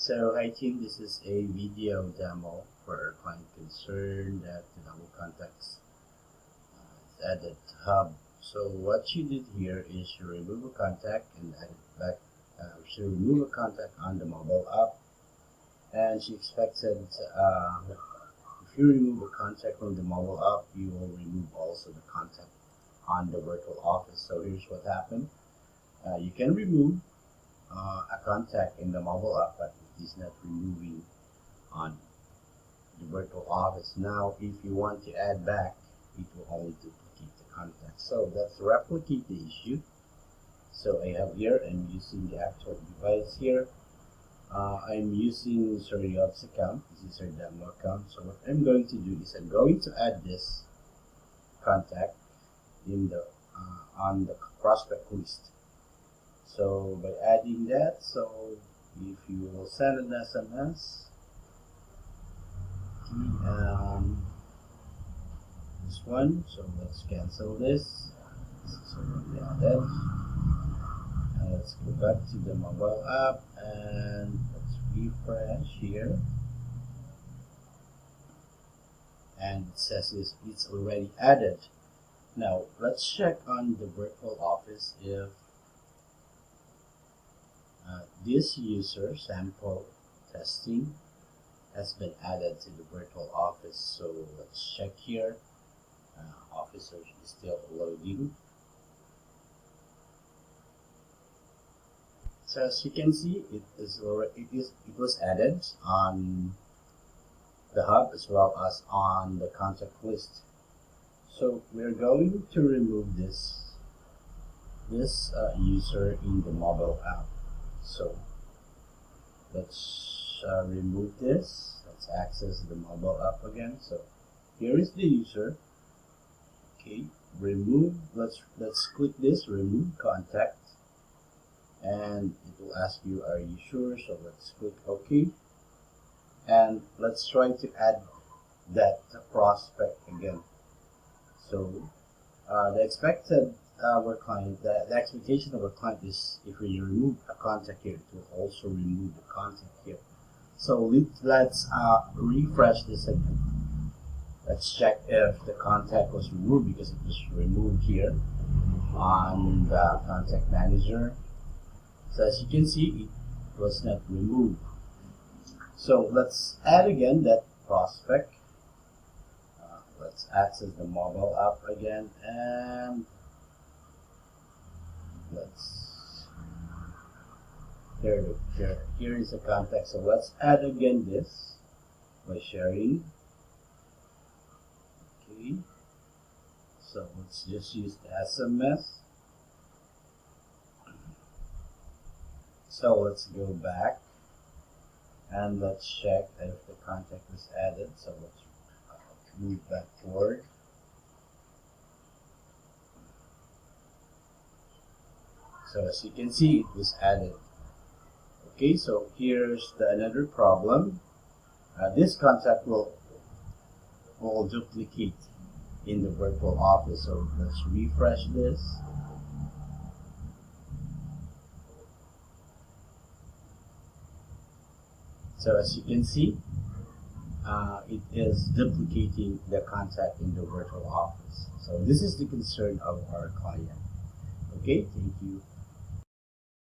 So hi team, this is a video demo for our client concerned that the double contacts is added to Hub. So what you did here is you remove a contact and add it back. She remove a contact on the mobile app, and she expected if you remove a contact from the mobile app, you will remove also the contact on the virtual office. So here's what happened. You can remove a contact in the mobile app, but it is not removing on the virtual office. Now, if you want to add back, it will only duplicate the contact. So let's replicate the issue. So I have here, I'm using the actual device here. I'm using Suriyot's account. This is her demo account. So what I'm going to do is I'm going to add this contact in the on the prospect list. So by adding that, so if you will send an SMS, this one, so let's cancel this. So added. And let's go back to the mobile app and let's refresh here. And it says it's already added. Now let's check on the virtual office if this user sample testing has been added to the virtual office. So let's check here. Officer is still loading. So as you can see, it was added on the Hub as well as on the contact list. So we're going to remove this user in the mobile app. So let's remove this. Let's access the mobile app again. So here is the user. Okay, remove. Let's click this, remove contact, and it will ask you, are you sure? So let's click OK, and let's try to add that prospect again. So the expected the expectation of our client is if we remove a contact here, it will also remove the contact here. So let's refresh this again. Let's check if the contact was removed, because it was removed here on the contact manager. So as you can see, it was not removed. So let's add again that prospect. Let's access the mobile app again, and here is the contact. So let's add again this by sharing. Okay, so let's just use the SMS. So let's go back and let's check if the contact was added. So let's move back forward. So as you can see, it was added. Okay, so here's another problem. This contact will duplicate in the virtual office. So let's refresh this. So as you can see, it is duplicating the contact in the virtual office. So this is the concern of our client. Okay, thank you.